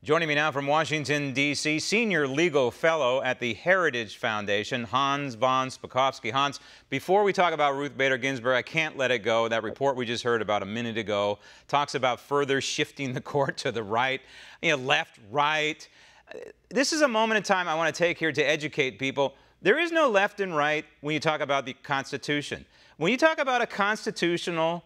Joining me now from Washington, D.C., senior legal fellow at the Heritage Foundation, Hans von Spakovsky. Hans, before we talk about Ruth Bader Ginsburg, I can't let it go. That report we just heard about a minute ago talks about further shifting the court to the right, left, right. This is a moment in time I want to take here to educate people. There is no left and right when you talk about the Constitution. When you talk about a constitutional,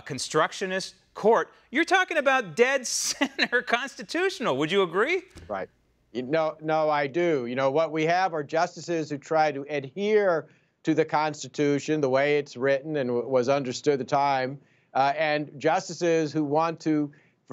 constructionist court, you're talking about dead center constitutional. Would you agree? Right. No, I do. What we have are justices who try to adhere to the Constitution, the way it's written and was understood at the time, and justices who want to,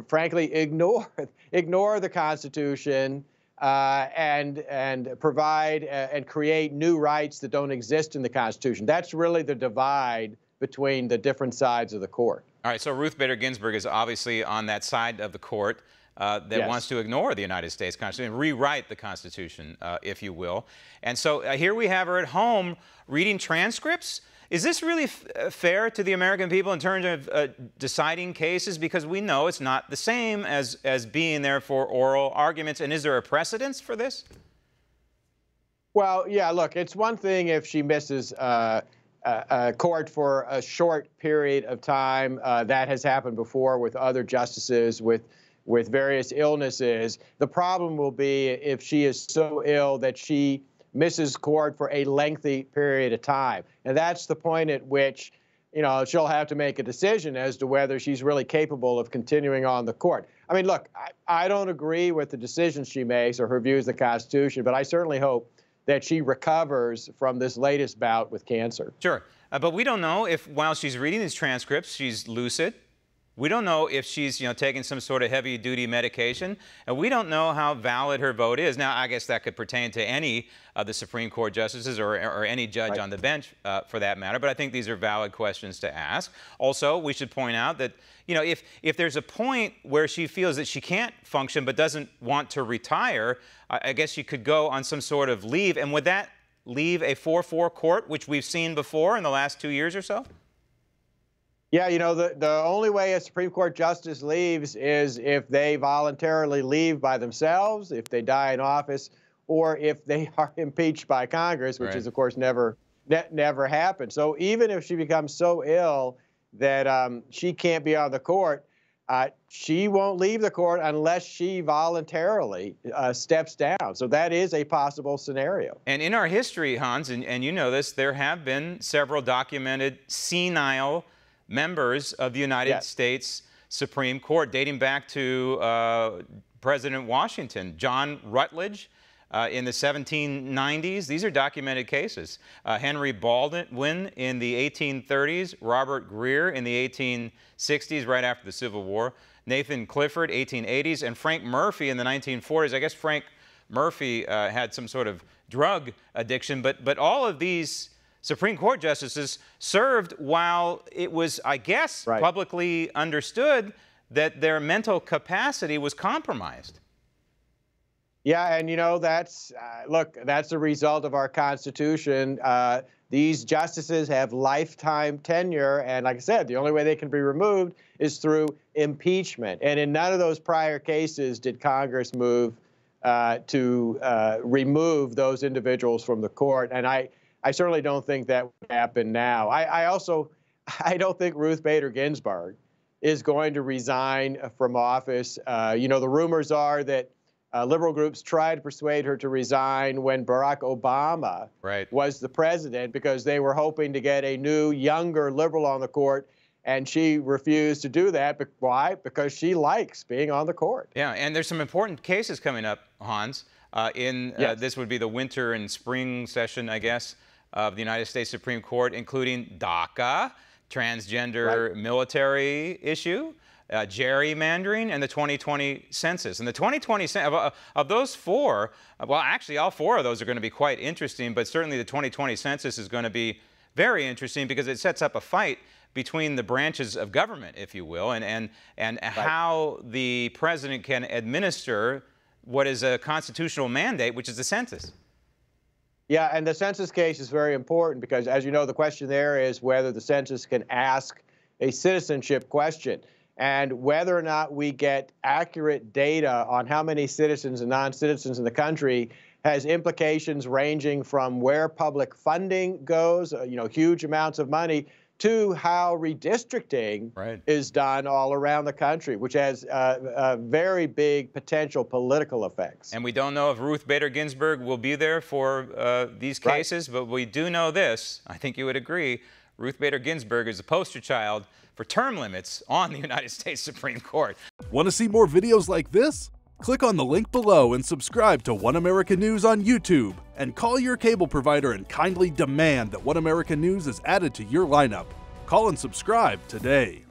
frankly, ignore the Constitution and provide and create new rights that don't exist in the Constitution. That's really the divide between the different sides of the court. All right, so Ruth Bader Ginsburg is obviously on that side of the court that wants to ignore the United States Constitution and rewrite the Constitution, if you will. And so here we have her at home reading transcripts. Is this really fair to the American people in terms of deciding cases? Because we know it's not the same as being there for oral arguments. And is there a precedence for this? Well, yeah, look, it's one thing if she misses court for a short period of time. That has happened before with other justices with various illnesses. The problem will be if she is so ill that she misses court for a lengthy period of time. And that's the point at which, she'll have to make a decision as to whether she's really capable of continuing on the court. I mean, look, I don't agree with the decisions she makes or her views of the Constitution, but I certainly hope that she recovers from this latest bout with cancer. Sure. But we don't know if while she's reading these transcripts, she's lucid. We don't know if she's, taking some sort of heavy-duty medication. And we don't know how valid her vote is. Now, I guess that could pertain to any of the Supreme Court justices or any judge on the bench, for that matter. But I think these are valid questions to ask. Also, we should point out that, if there's a point where she feels that she can't function but doesn't want to retire, I guess she could go on some sort of leave. And would that leave a 4-4 court, which we've seen before in the last 2 years or so? Yeah, the only way a Supreme Court justice leaves is if they voluntarily leave by themselves, if they die in office, or if they are impeached by Congress, which is, of course, never happened. So even if she becomes so ill that she can't be on the court, she won't leave the court unless she voluntarily steps down. So that is a possible scenario. And in our history, Hans, and you know this, there have been several documented senile members of the United States Supreme Court, dating back to President Washington, John Rutledge in the 1790s. These are documented cases. Henry Baldwin in the 1830s, Robert Greer in the 1860s, right after the Civil War, Nathan Clifford, 1880s, and Frank Murphy in the 1940s. I guess Frank Murphy had some sort of drug addiction, but all of these Supreme Court justices served while it was, I guess, publicly understood that their mental capacity was compromised. Yeah, and that's, look, that's a result of our Constitution. These justices have lifetime tenure, and like I said, the only way they can be removed is through impeachment. And in none of those prior cases did Congress move to remove those individuals from the court. And I certainly don't think that would happen now. I don't think Ruth Bader Ginsburg is going to resign from office. The rumors are that liberal groups tried to persuade her to resign when Barack Obama was the president because they were hoping to get a new, younger liberal on the court, and she refused to do that. But why? Because she likes being on the court. Yeah, and there's some important cases coming up, Hans. This would be the winter and spring session, I guess, of the United States Supreme Court, including DACA, transgender military issue, gerrymandering, and the 2020 census. And the 2020 of those four, well, actually, all four of those are going to be quite interesting, but certainly the 2020 census is going to be very interesting because it sets up a fight between the branches of government, if you will, and how the president can administer what is a constitutional mandate, which is the census. Yeah, and the census case is very important because, as you know, the question there is whether the census can ask a citizenship question. And whether or not we get accurate data on how many citizens and non-citizens in the country has implications ranging from where public funding goes, huge amounts of money, to how redistricting is done all around the country, which has very big potential political effects. And we don't know if Ruth Bader Ginsburg will be there for these cases, but we do know this. I think you would agree. Ruth Bader Ginsburg is a poster child for term limits on the United States Supreme Court. Want to see more videos like this? Click on the link below and subscribe to One America News on YouTube, and call your cable provider and kindly demand that One America News is added to your lineup. Call and subscribe today.